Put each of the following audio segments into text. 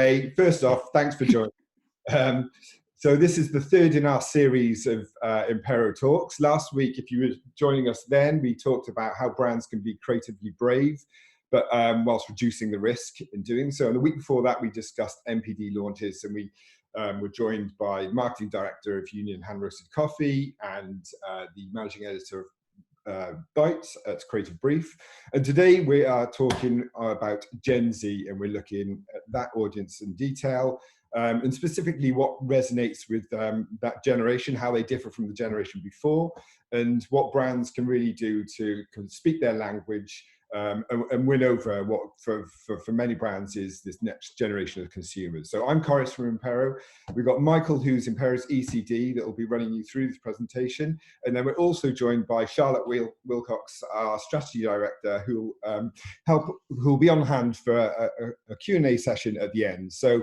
Hey, first off, thanks for joining. So this is the third in our series of Impero Talks. Last week, if you were joining us then, we talked about how brands can be creatively brave, but whilst reducing the risk in doing so. And the week before that, we discussed MPD launches, and we were joined by Marketing Director of Union Hand Roasted Coffee and the Managing Editor of Bites at Creative Brief. And today we are talking about Gen Z, and we're looking at that audience in detail, and specifically what resonates with that generation, how they differ from the generation before, and what brands can really do to speak their language and win over what for many brands is this next generation of consumers. So I'm Corris from Impero. We've got Michael, who's Impero's ECD, that will be running you through this presentation. And then we're also joined by Charlotte Wilcox, our strategy director, who will be on hand for a Q&A session at the end. So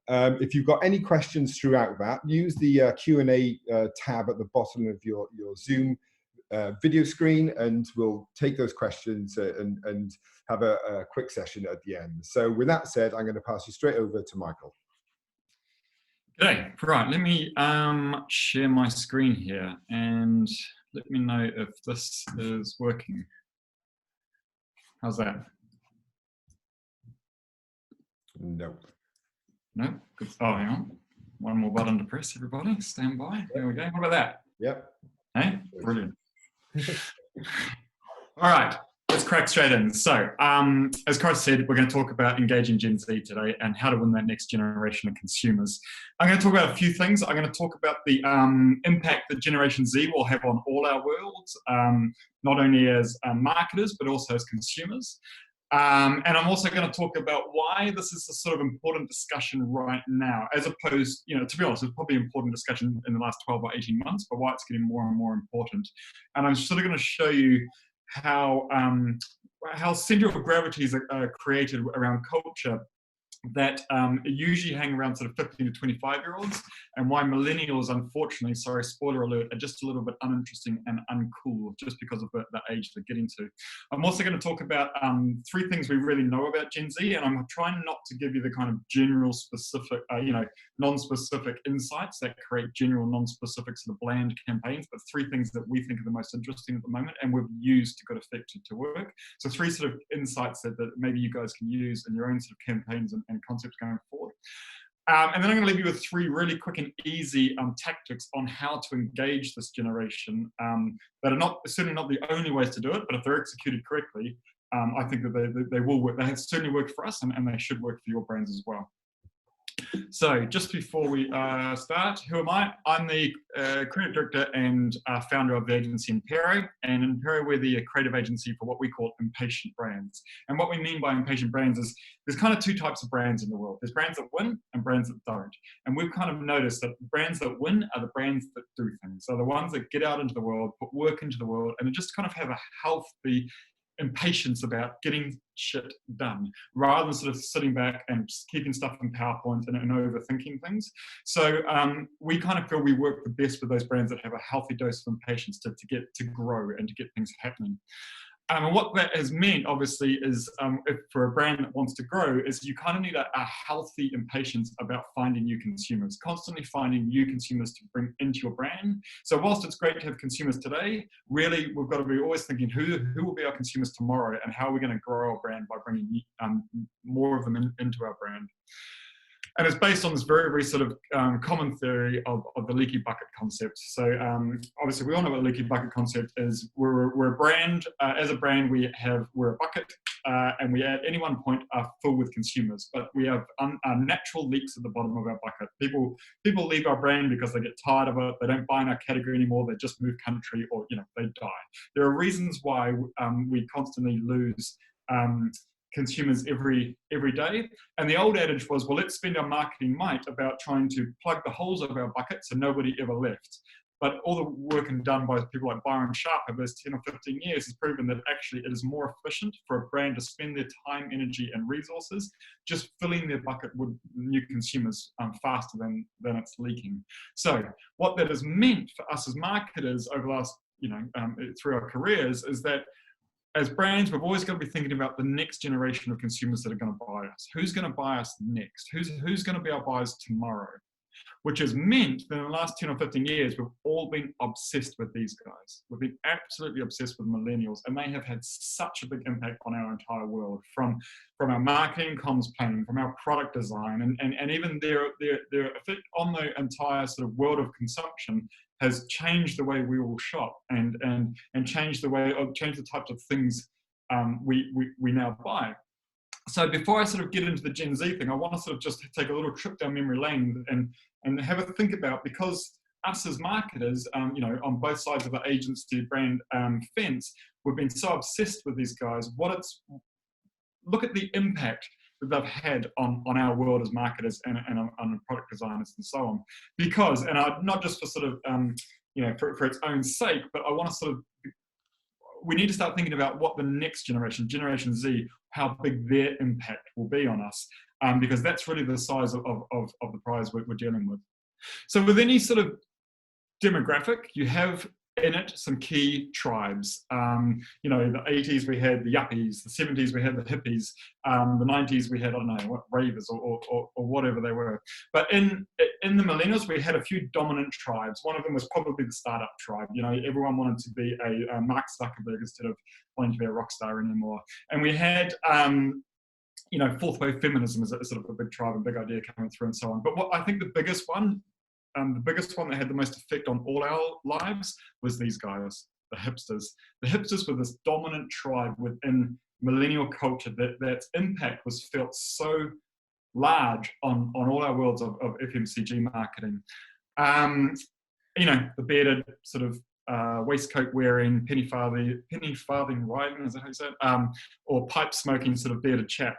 if you've got any questions throughout that, use the Q&A tab at the bottom of your Zoom video screen, and we'll take those questions and have a quick session at the end. So with that said, I'm going to pass you straight over to Michael. G'day. Right, let me share my screen here and let me know if this is working. How's that? No. No? Good. Oh, hang on. One more button to press, everybody. Stand by. There we go. What about that? Yep. Hey? Brilliant. All right, let's crack straight in. So, as Chris said, we're going to talk about engaging Gen Z today and how to win that next generation of consumers. I'm going to talk about a few things. I'm going to talk about the impact that Generation Z will have on all our worlds, not only as marketers, but also as consumers. And I'm also going to talk about why this is a sort of important discussion right now, as opposed, to be honest, it's probably an important discussion in the last 12 or 18 months, but why it's getting more and more important. And I'm sort of going to show you how center of gravities are created around culture that usually hang around sort of 15 to 25-year-olds, and why millennials, unfortunately, sorry, spoiler alert, are just a little bit uninteresting and uncool just because of the age they're getting to. I'm also going to talk about three things we really know about Gen Z, and I'm trying not to give you the kind of general specific, non-specific insights that create general non-specific sort of bland campaigns, but three things that we think are the most interesting at the moment and we've used to good effect to work. So three sort of insights that maybe you guys can use in your own sort of campaigns and concepts going forward. And then I'm going to leave you with three really quick and easy tactics on how to engage this generation that are certainly not the only ways to do it, but if they're executed correctly, I think that they will work. They have certainly worked for us, and they should work for your brands as well. So just before we start, who am I? I'm the creative director and founder of the agency Impero. And in Impero, we're the creative agency for what we call impatient brands. And what we mean by impatient brands is there's kind of two types of brands in the world. There's brands that win and brands that don't. And we've kind of noticed that brands that win are the brands that do things. So the ones that get out into the world, put work into the world, and just kind of have a healthy impatience about getting shit done, rather than sort of sitting back and keeping stuff in PowerPoint and overthinking things. So we kind of feel we work the best with those brands that have a healthy dose of impatience to grow and to get things happening. And what that has meant, obviously, is if for a brand that wants to grow, is you kind of need a healthy impatience about finding new consumers, constantly finding new consumers to bring into your brand. So whilst it's great to have consumers today, really we've got to be always thinking who will be our consumers tomorrow, and how are we going to grow our brand by bringing more of them into our brand. And it's based on this very, very sort of common theory of the leaky bucket concept. So obviously we all know what the leaky bucket concept is. We're a brand. As a brand, we're a bucket, and we at any one point are full with consumers. But we have natural leaks at the bottom of our bucket. People leave our brand because they get tired of it. They don't buy in our category anymore. They just move country, or they die. There are reasons why we constantly lose consumers every day. And the old adage was, well, let's spend our marketing might about trying to plug the holes of our bucket so nobody ever left. But all the work done by people like Byron Sharp over those 10 or 15 years has proven that actually it is more efficient for a brand to spend their time, energy, and resources just filling their bucket with new consumers faster than it's leaking. So what that has meant for us as marketers over the last, through our careers, is that as brands, we've always got to be thinking about the next generation of consumers that are going to buy us. Who's going to buy us next? Who's going to be our buyers tomorrow? Which has meant that in the last 10 or 15 years, we've all been obsessed with these guys. We've been absolutely obsessed with millennials, and they have had such a big impact on our entire world, from our marketing, comms planning, from our product design, and even their effect on the entire sort of world of consumption has changed the way we all shop and changed the types of things we now buy. So before I sort of get into the Gen Z thing, I want to sort of just take a little trip down memory lane and have a think about, because us as marketers, on both sides of the agency brand fence, we've been so obsessed with these guys. Look at the impact that they've had on our world as marketers and on product designers and so on. Because, and not just for sort of, for its own sake, but I want to sort of, we need to start thinking about what the next generation, Generation Z, how big their impact will be on us, because that's really the size of the prize we're dealing with. So with any sort of demographic, you have in it some key tribes. The 80s we had the yuppies, the 70s we had the hippies, the 90s we had, I don't know, what, ravers or whatever they were. But in the millennials, we had a few dominant tribes. One of them was probably the startup tribe. Everyone wanted to be a Mark Zuckerberg instead of wanting to be a rock star anymore. And we had fourth wave feminism is sort of a big tribe and big idea coming through and so on. But what I think the biggest one that had the most effect on all our lives was these guys, the hipsters. The hipsters were this dominant tribe within millennial culture that's impact was felt so large on all our worlds of FMCG marketing. The bearded sort of waistcoat wearing, penny farthing riding, is that how you say it? Or pipe smoking sort of bearded chap.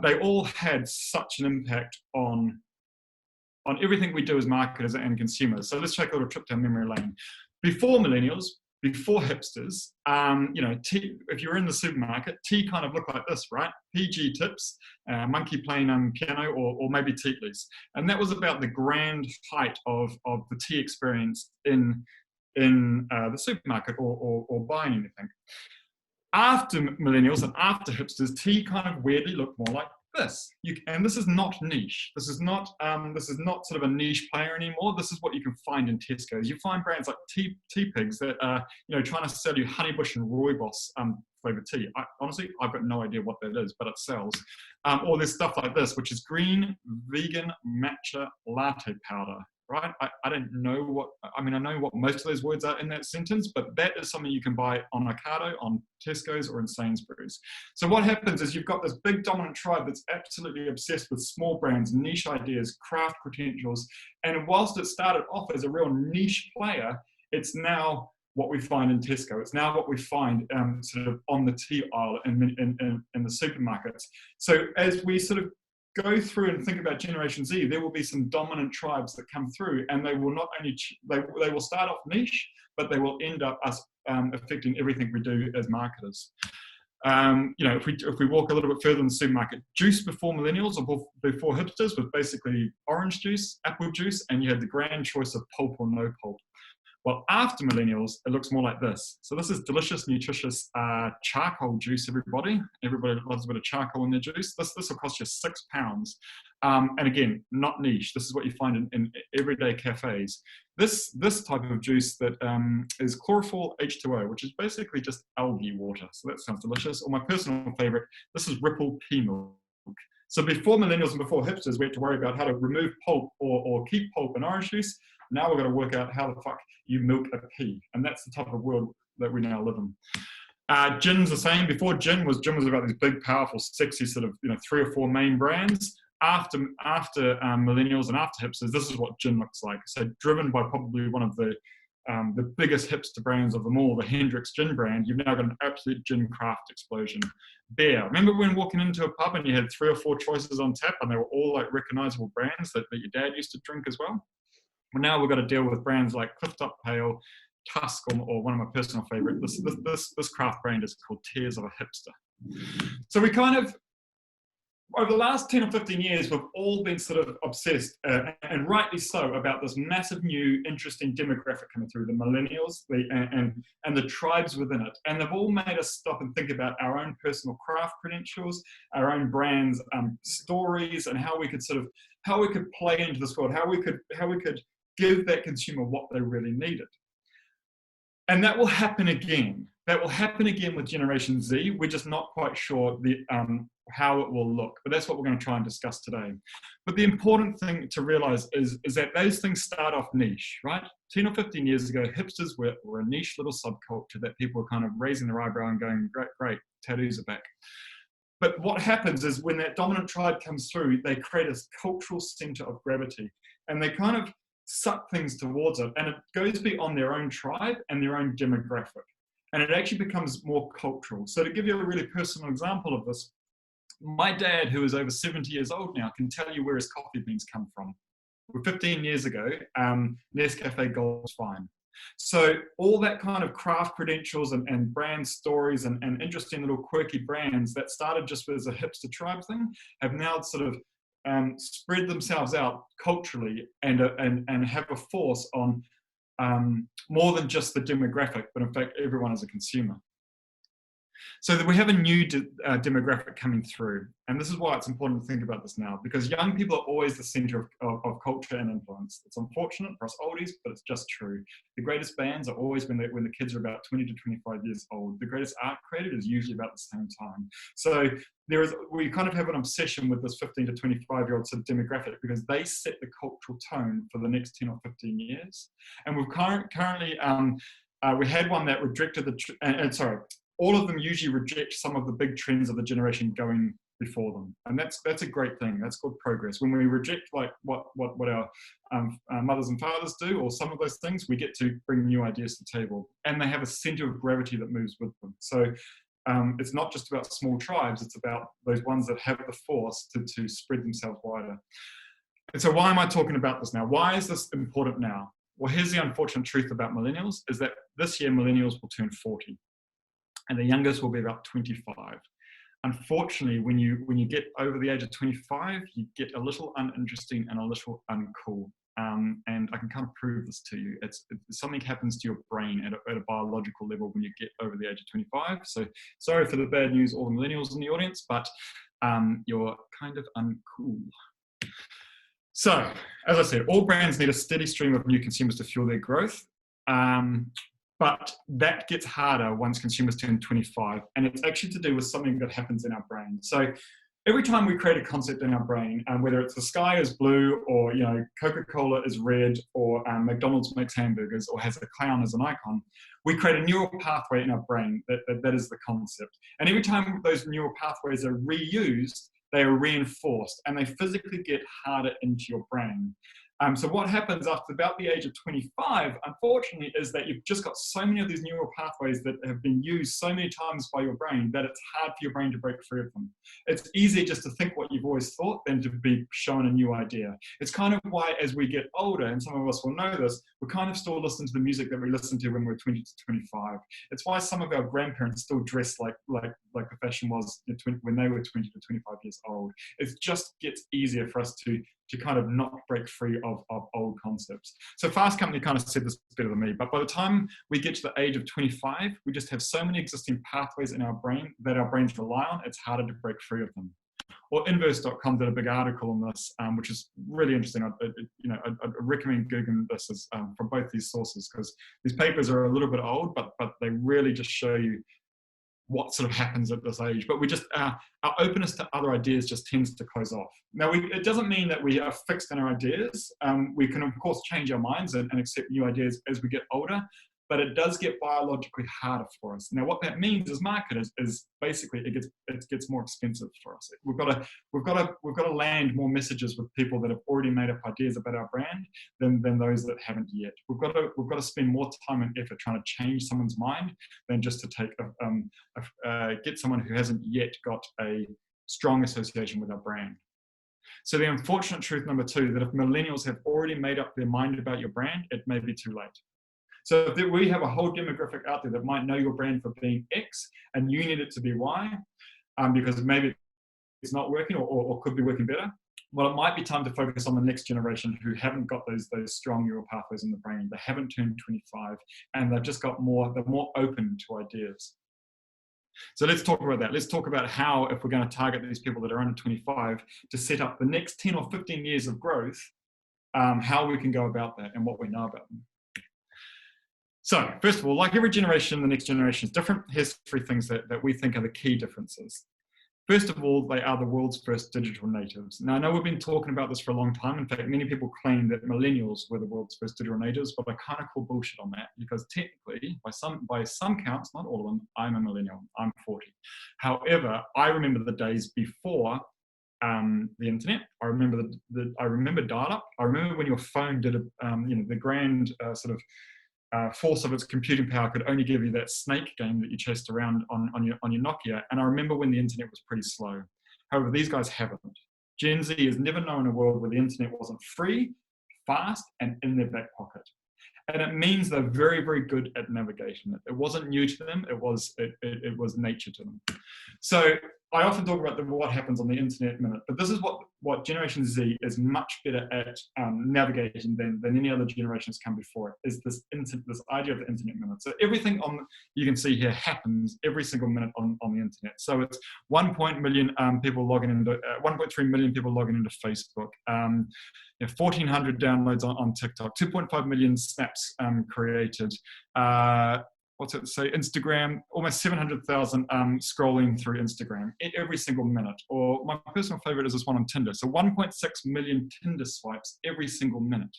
They all had such an impact on everything we do as marketers and consumers. So let's take a little trip down memory lane. Before millennials, before hipsters, tea, if you were in the supermarket, tea kind of looked like this, right? PG tips, monkey playing piano, or maybe Teetleys. And that was about the grand height of the tea experience in the supermarket or buying anything. After millennials and after hipsters, tea kind of weirdly looked more like this. And this is not niche. This is not sort of a niche player anymore. This is what you can find in Tesco's. You find brands like Tea Pigs that are trying to sell you Honeybush and Rooibos flavored tea. Honestly, I've got no idea what that is, but it sells. Or there's stuff like this, which is green vegan matcha latte powder. Right? I don't know I know what most of those words are in that sentence, but that is something you can buy on Ocado, on Tesco's, or in Sainsbury's. So what happens is you've got this big dominant tribe that's absolutely obsessed with small brands, niche ideas, craft credentials, and whilst it started off as a real niche player, it's now what we find in Tesco. It's now what we find sort of on the tea aisle in the supermarkets. So as we sort of go through and think about Generation Z, there will be some dominant tribes that come through, and they will not only they will start off niche, but they will end up us affecting everything we do as marketers. If we walk a little bit further in the supermarket, juice before millennials or before hipsters was basically orange juice, apple juice, and you had the grand choice of pulp or no pulp. Well, after millennials, it looks more like this. So this is delicious, nutritious charcoal juice, everybody. Everybody loves a bit of charcoal in their juice. This will cost you £6. And again, not niche. This is what you find in everyday cafes. This type of juice that is chlorophyll H2O, which is basically just algae water. So that sounds delicious. Or my personal favorite, this is Ripple pea milk. So before millennials and before hipsters, we had to worry about how to remove pulp or keep pulp in orange juice. Now we've got to work out how the fuck you milk a pea. And that's the type of world that we now live in. Gin's the same. Before gin was about these big, powerful, sexy sort of 3 or 4 main brands. After millennials and after hipsters, this is what gin looks like. So driven by probably one of the biggest hipster brands of them all, the Hendrick's gin brand, you've now got an absolute gin craft explosion. Beer. Remember when walking into a pub and you had 3 or 4 choices on tap and they were all like recognizable brands that your dad used to drink as well? Well, now we've got to deal with brands like Cliff Top Pale, Tusk, or one of my personal favorite. This craft brand is called Tears of a Hipster. So we kind of over the last 10 or 15 years, we've all been sort of obsessed, and rightly so, about this massive new interesting demographic coming through, the millennials, and the tribes within it. And they've all made us stop and think about our own personal craft credentials, our own brands, stories, and how we could play into this world, how we could give that consumer what they really needed. And that will happen again. That will happen again with Generation Z. We're just not quite sure how it will look, but that's what we're going to try and discuss today. But the important thing to realize is that those things start off niche, right? 10 or 15 years ago, hipsters were a niche little subculture that people were kind of raising their eyebrow and going, great, tattoos are back. But what happens is when that dominant tribe comes through, they create a cultural center of gravity, and they kind of suck things towards it, and it goes beyond their own tribe and their own demographic, and it actually becomes more cultural. So to give you a really personal example of this, my dad, who is over 70 years old now, can tell you where his coffee beans come from. 15 years ago, Nescafe Gold was fine. So all that kind of craft credentials and brand stories and interesting little quirky brands that started just as a hipster tribe thing have now sort of spread themselves out culturally and have a force on more than just the demographic, but in fact everyone as a consumer. So that we have a new demographic coming through, and this is why it's important to think about this now, because young people are always the center of culture and influence. It's unfortunate for us oldies, but it's just true. The greatest bands are always when the kids are about 20 to 25 years old. The greatest art created is usually about the same time. So we kind of have an obsession with this 15 to 25-year-old sort of demographic, because they set the cultural tone for the next 10 or 15 years. And we've currently, we had one that rejected all of them usually reject some of the big trends of the generation going before them, and that's a great thing. That's good progress. When we reject like what our mothers and fathers do, or some of those things, we get to bring new ideas to the table, and they have a center of gravity that moves with them. So it's not just about small tribes; it's about those ones that have the force to spread themselves wider. And so, why am I talking about this now? Why is this important now? Well, here's the unfortunate truth about millennials: is that this year millennials will turn 40. And the youngest will be about 25. Unfortunately, when you get over the age of 25, you get a little uninteresting and a little uncool. And I can kind of prove this to you. It's something happens to your brain at a biological level when you get over the age of 25. So sorry for the bad news, all the millennials in the audience, but you're kind of uncool. So, as I said, all brands need a steady stream of new consumers to fuel their growth. But that gets harder once consumers turn 25, and it's actually to do with something that happens in our brain. So every time we create a concept in our brain, whether it's the sky is blue, or Coca-Cola is red, or McDonald's makes hamburgers, or has a clown as an icon, we create a neural pathway in our brain that is the concept. And every time those neural pathways are reused, they are reinforced, and they physically get harder into your brain. So what happens after about the age of 25, unfortunately, is that you've just got so many of these neural pathways that have been used so many times by your brain that it's hard for your brain to break free of them. It's easier just to think what you've always thought than to be shown a new idea. It's kind of why, as we get older, and some of us will know this, we kind of still listen to the music that we listened to when we were 20 to 25. It's why some of our grandparents still dress like the fashion was when they were 20 to 25 years old. It just gets easier for us to kind of not break free of old concepts. So Fast Company kind of said this better than me, but by the time we get to the age of 25, we just have so many existing pathways in our brain that our brains rely on, it's harder to break free of them. Or Inverse.com did a big article on this, which is really interesting. I'd recommend Googling this from both these sources, because these papers are a little bit old, but they really just show you what sort of happens at this age. But we just our openness to other ideas just tends to close off. Now, it doesn't mean that we are fixed in our ideas. We can, of course, change our minds and accept new ideas as we get older, but it does get biologically harder for us. Now, what that means as marketers is basically it gets more expensive for us. We've got to land more messages with people that have already made up ideas about our brand than those that haven't yet. We've got to spend more time and effort trying to change someone's mind than just to take get someone who hasn't yet got a strong association with our brand. So the unfortunate truth number 2, that if millennials have already made up their mind about your brand, it may be too late. So if we have a whole demographic out there that might know your brand for being X, and you need it to be Y, because maybe it's not working or could be working better? Well, it might be time to focus on the next generation who haven't got those strong neural pathways in the brain. They haven't turned 25, and they've just got they're more open to ideas. So let's talk about that. Let's talk about how, if we're going to target these people that are under 25, to set up the next 10 or 15 years of growth, how we can go about that and what we know about them. So first of all, like every generation, the next generation is different. Here's 3 things that we think are the key differences. First of all, they are the world's first digital natives. Now, I know we've been talking about this for a long time. In fact, many people claim that millennials were the world's first digital natives, but I kind of call bullshit on that, because technically, by some counts, not all of them, I'm a millennial. I'm 40. However, I remember the days before the internet. I remember dial-up. I remember when your phone did the grand force of its computing power could only give you that snake game that you chased around on your Nokia. And I remember when the internet was pretty slow. However, these guys haven't. Gen Z has never known a world where the internet wasn't free, fast, and in their back pocket. And it means they're very, very good at navigation. It wasn't new to them. It was nature to them. So I often talk about what happens on the internet minute, but this is what Generation Z is much better at navigating than any other generations come before it, is this idea of the internet minute. So everything you can see here happens every single minute on the internet. So it's 1.3 million people logging into Facebook, 1,400 downloads on TikTok, 2.5 million snaps created. What's it say? Instagram, almost 700,000 scrolling through Instagram every single minute. Or my personal favorite is this one on Tinder. So 1.6 million Tinder swipes every single minute,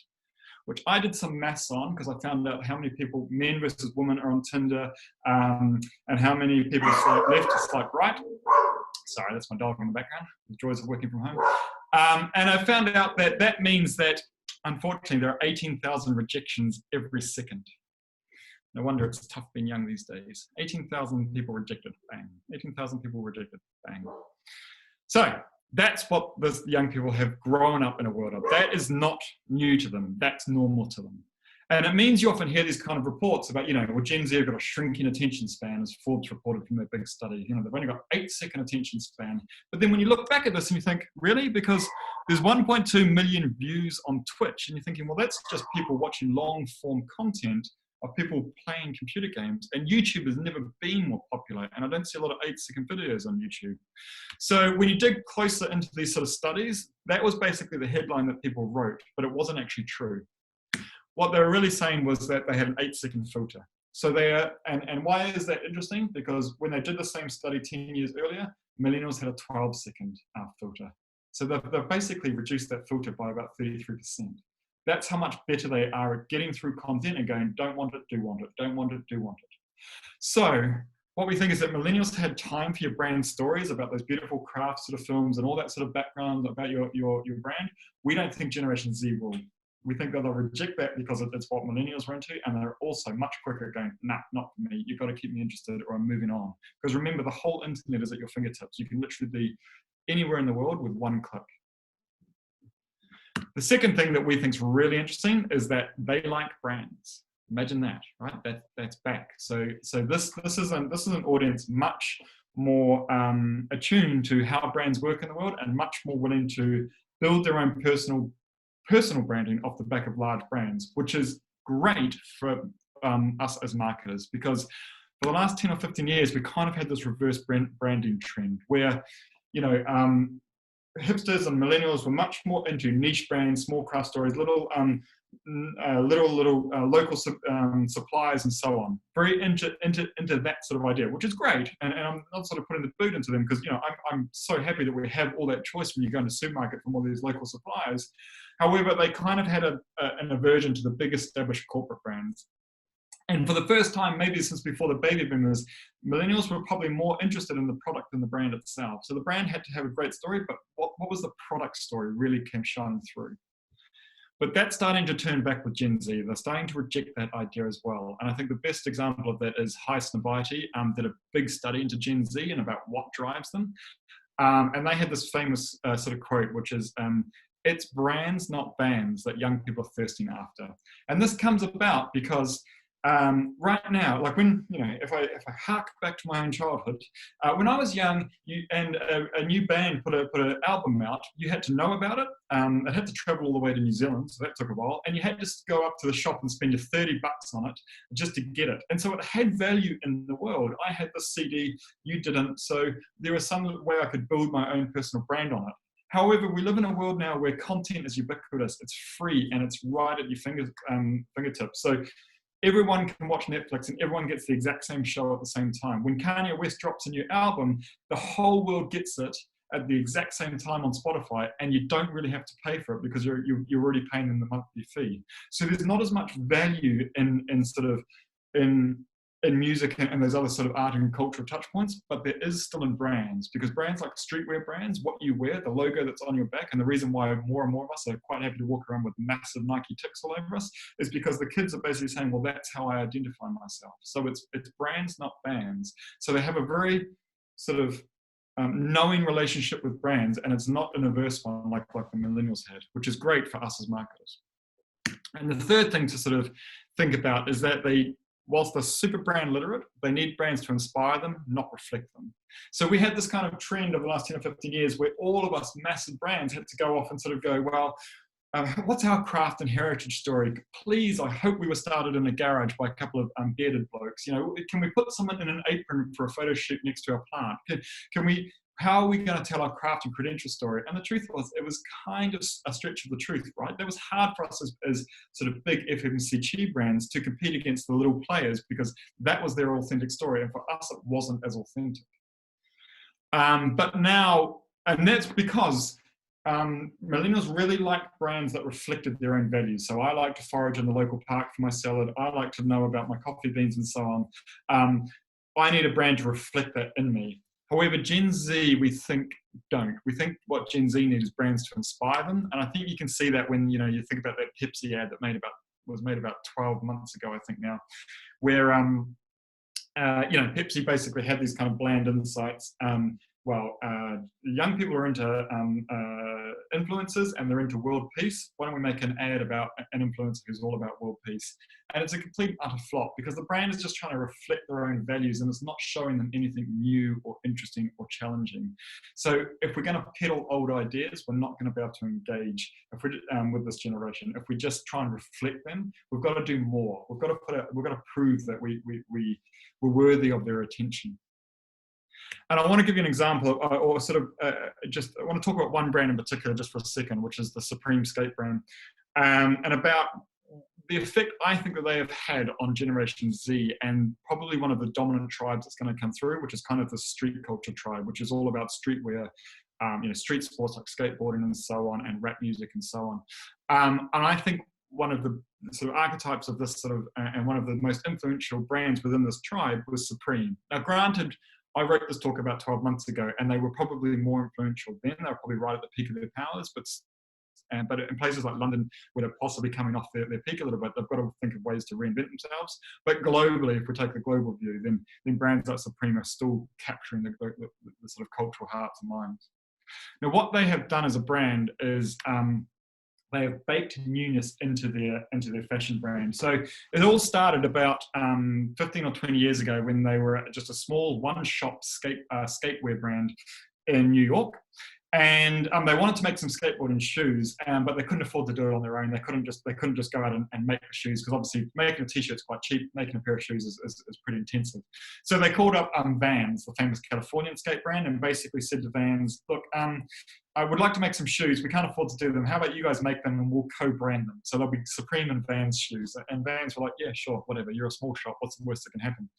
which I did some maths on because I found out how many people, men versus women, are on Tinder, and how many people swipe left or swipe right. Sorry, that's my dog in the background. The joys of working from home. And I found out that means that, unfortunately, there are 18,000 rejections every second. No wonder it's tough being young these days. 18,000 people rejected, bang. 18,000 people rejected, bang. So that's what the young people have grown up in a world of. That is not new to them. That's normal to them. And it means you often hear these kind of reports about, Gen Z have got a shrinking attention span, as Forbes reported from their big study. They've only got 8-second attention span. But then when you look back at this and you think, really? Because there's 1.2 million views on Twitch, and you're thinking, well, that's just people watching long form content of people playing computer games, and YouTube has never been more popular, and I don't see a lot of 8-second videos on YouTube. So when you dig closer into these sort of studies, that was basically the headline that people wrote, but it wasn't actually true. What they were really saying was that they had an 8-second filter. So and why is that interesting? Because when they did the same study 10 years earlier, millennials had a 12-second filter. So they've basically reduced that filter by about 33%. That's how much better they are at getting through content and going, don't want it, do want it, don't want it, do want it. So what we think is that millennials had time for your brand stories about those beautiful craft sort of films and all that sort of background about your brand. We don't think Generation Z will. We think that they'll reject that because it's what millennials are into, and they're also much quicker at going, nah, not for me. You've got to keep me interested or I'm moving on. Because remember, the whole internet is at your fingertips. You can literally be anywhere in the world with one click. The second thing that we think is really interesting is that they like brands. Imagine that, right? That's back. So this is an audience much more attuned to how brands work in the world, and much more willing to build their own personal branding off the back of large brands, which is great for us as marketers, because for the last 10 or 15 years, we kind of had this reverse branding trend where, hipsters and millennials were much more into niche brands, small craft stories, little local suppliers and so on. Very into that sort of idea, which is great. And I'm not sort of putting the boot into them, because I'm so happy that we have all that choice when you go into the supermarket from all these local suppliers. However, they kind of had an aversion to the big established corporate brands. And for the first time, maybe since before the baby boomers, millennials were probably more interested in the product than the brand itself. So the brand had to have a great story, but what was the product story really came shining through. But that's starting to turn back with Gen Z. They're starting to reject that idea as well. And I think the best example of that is High Snobiety, did a big study into Gen Z and about what drives them. And they had this famous sort of quote, which is, it's brands, not bands, that young people are thirsting after. And this comes about because Right now, like when, if I hark back to my own childhood, when I was young, a new band put an album out, you had to know about it. It had to travel all the way to New Zealand, so that took a while, and you had to go up to the shop and spend your $30 on it just to get it. And so it had value in the world. I had the CD, you didn't, so there was some way I could build my own personal brand on it. However, we live in a world now where content is ubiquitous, it's free, and it's right at your fingertips. So everyone can watch Netflix and everyone gets the exact same show at the same time. When Kanye West drops a new album, the whole world gets it at the exact same time on Spotify, and you don't really have to pay for it because you're already paying them the monthly fee. So there's not as much value in music and those other sort of art and cultural touch points, but there is still in brands, because brands like streetwear brands, what you wear, the logo that's on your back, and the reason why more and more of us are quite happy to walk around with massive Nike ticks all over us is because the kids are basically saying, well, that's how I identify myself. So it's brands, not bands. So they have a very sort of knowing relationship with brands, and it's not an averse one like the millennials had, which is great for us as marketers. And the third thing to sort of think about is that whilst they're super brand literate, they need brands to inspire them, not reflect them. So we had this kind of trend of the last 10 or 15 years where all of us massive brands had to go off and sort of go, well, what's our craft and heritage story? Please, I hope we were started in a garage by a couple of bearded blokes. Can we put someone in an apron for a photo shoot next to our plant? How are we going to tell our craft and credential story? And the truth was, it was kind of a stretch of the truth, right? That was hard for us as sort of big FMCG brands to compete against the little players because that was their authentic story. And for us, it wasn't as authentic. But now, and that's because millennials really like brands that reflected their own values. So I like to forage in the local park for my salad. I like to know about my coffee beans and so on. I need a brand to reflect that in me. However, Gen Z, we think, don't. We think what Gen Z needs is brands to inspire them. And I think you can see that when, you think about that Pepsi ad that was made about 12 months ago, I think now, where, Pepsi basically had these kind of bland insights. Young people are into influencers and they're into world peace. Why don't we make an ad about an influencer who's all about world peace? And it's a complete utter flop because the brand is just trying to reflect their own values and it's not showing them anything new or interesting or challenging. So if we're going to peddle old ideas, we're not going to be able to engage with this generation. If we just try and reflect them, we've got to do more. We've got to prove that we're worthy of their attention. And I want to give you an example, I want to talk about one brand in particular just for a second, which is the Supreme skate brand, and about the effect I think that they have had on Generation Z and probably one of the dominant tribes that's going to come through, which is kind of the street culture tribe, which is all about streetwear, street sports like skateboarding and so on, and rap music and so on. And I think one of the sort of archetypes of this sort of, and one of the most influential brands within this tribe was Supreme. Now, granted, I wrote this talk about 12 months ago, and they were probably more influential then. They were probably right at the peak of their powers, but in places like London, where they're possibly coming off their peak a little bit, they've got to think of ways to reinvent themselves. But globally, if we take the global view, then brands like Supreme are still capturing the sort of cultural hearts and minds. Now, what they have done as a brand is they have baked newness into their fashion brand. So it all started about 15 or 20 years ago when they were just a small one-shop skatewear brand in New York. And they wanted to make some skateboarding shoes, but they couldn't afford to do it on their own. They couldn't just go out and make the shoes because obviously making a t-shirt is quite cheap. Making a pair of shoes is pretty intensive. So they called up Vans, the famous Californian skate brand, and basically said to Vans, look, I would like to make some shoes. We can't afford to do them. How about you guys make them and we'll co-brand them? So they'll be Supreme and Vans shoes. And Vans were like, yeah, sure, whatever. You're a small shop. What's the worst that can happen?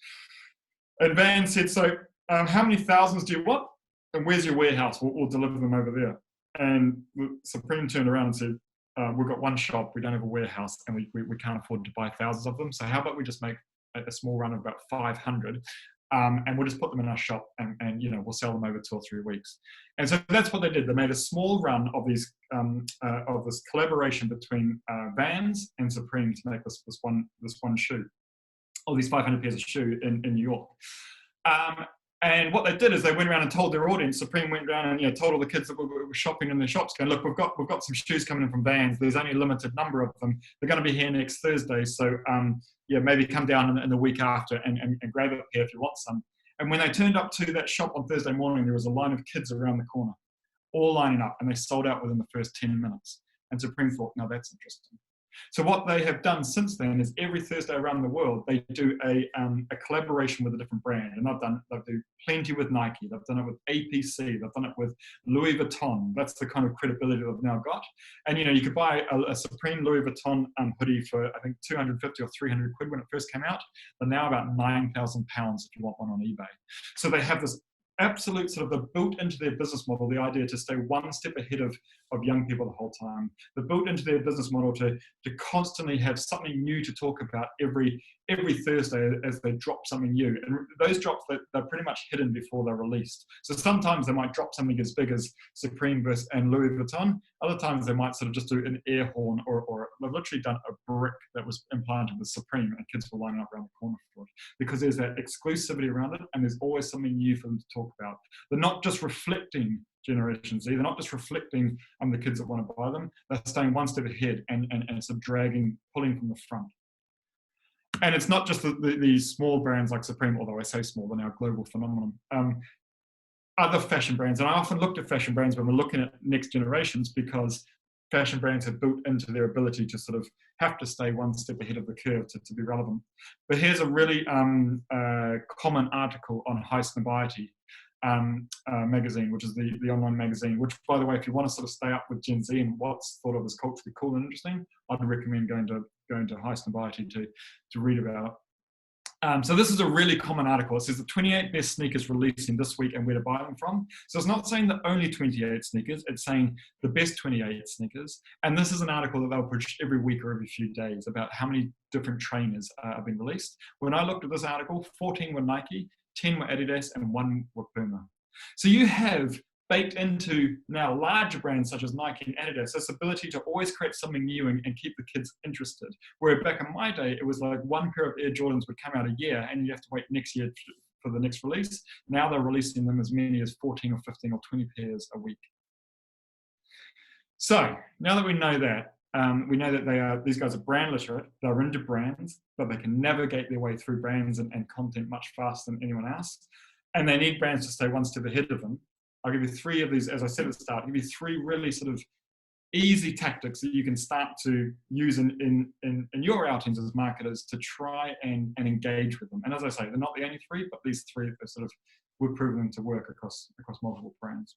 And Vans said, so how many thousands do you want? And where's your warehouse? We'll deliver them over there. And Supreme turned around and said, we've got one shop, we don't have a warehouse, and we can't afford to buy thousands of them. So how about we just make a small run of about 500, and we'll just put them in our shop, and we'll sell them over 2 or 3 weeks. And so that's what they did. They made a small run of these of this collaboration between Vans and Supreme to make this one shoe, or these 500 pairs of shoe in New York. And what they did is they went around and told their audience. Supreme went around and told all the kids that were shopping in their shops, going, look, we've got some shoes coming in from Vans. There's only a limited number of them. They're going to be here next Thursday, so maybe come down in the week after and grab a pair if you want some. And when they turned up to that shop on Thursday morning, there was a line of kids around the corner, all lining up, and they sold out within the first 10 minutes. And Supreme thought, now that's interesting. So what they have done since then is every Thursday around the world, they do a collaboration with a different brand. And they've done plenty with Nike. They've done it with APC. They've done it with Louis Vuitton. That's the kind of credibility they've now got. And, you could buy a Supreme Louis Vuitton hoodie for, I think, 250 or 300 quid when it first came out. They're now about £9,000 if you want one on eBay. So they have this absolute sort of, they're built into their business model, the idea to stay one step ahead of young people the whole time. They're built into their business model to constantly have something new to talk about every Thursday as they drop something new. And those drops, they're pretty much hidden before they're released. So sometimes they might drop something as big as Supreme and Louis Vuitton. Other times they might sort of just do an air horn or they've literally done a brick that was implanted with Supreme and kids were lining up around the corner for it. Because there's that exclusivity around it and there's always something new for them to talk about. They're not just reflecting Generation Z. They're not just reflecting the kids that want to buy them. They're staying one step ahead and sort of pulling from the front. And it's not just these small brands like Supreme, although I say small, they're now a global phenomenon. Other fashion brands, and I often looked at fashion brands when we're looking at next generations because fashion brands have built into their ability to sort of have to stay one step ahead of the curve to be relevant. But here's a really common article on Highsnobiety magazine, which is the online magazine, which, by the way, if you want to sort of stay up with Gen Z and what's thought of as culturally cool and interesting, I'd recommend going to Highsnobiety to read about it. So this is a really common article. It says the 28 best sneakers releasing this week and where to buy them from. So it's not saying the only 28 sneakers, it's saying the best 28 sneakers. And this is an article that they'll produce every week or every few days about how many different trainers have been released. When I looked at this article, 14 were Nike, 10 were Adidas, and 1 were Puma. So you have baked into now larger brands such as Nike and Adidas this ability to always create something new and keep the kids interested. Where back in my day, it was like one pair of Air Jordans would come out a year and you have to wait next year for the next release. Now they're releasing them as many as 14 or 15 or 20 pairs a week. So now that we know that these guys are brand literate, they're into brands, but they can navigate their way through brands and content much faster than anyone else. And they need brands to stay one step ahead of them. I'll give you 3 of these, as I said at the start, I'll give you 3 really sort of easy tactics that you can start to use in your outings as marketers to try and engage with them. And as I say, they're not the only 3, but these 3 are sort of, we've proven them to work across multiple brands.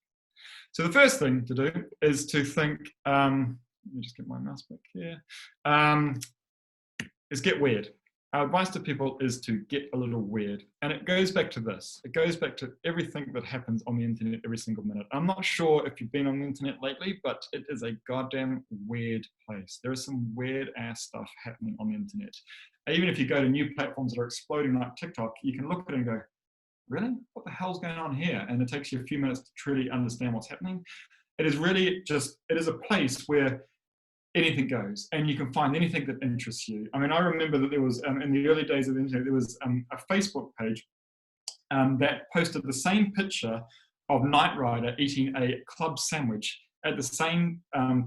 So the first thing to do is to think, let me just get my mouse back here, is get weird. Our advice to people is to get a little weird. And it goes back to this. It goes back to everything that happens on the internet every single minute. I'm not sure if you've been on the internet lately, but it is a goddamn weird place. There is some weird ass stuff happening on the internet. Even if you go to new platforms that are exploding like TikTok, you can look at it and go, really? What the hell's going on here? And it takes you a few minutes to truly understand what's happening. It is really just, it is a place where anything goes and you can find anything that interests you. I mean, I remember that there was, in the early days of the internet, there was a Facebook page that posted the same picture of Knight Rider eating a club sandwich at the same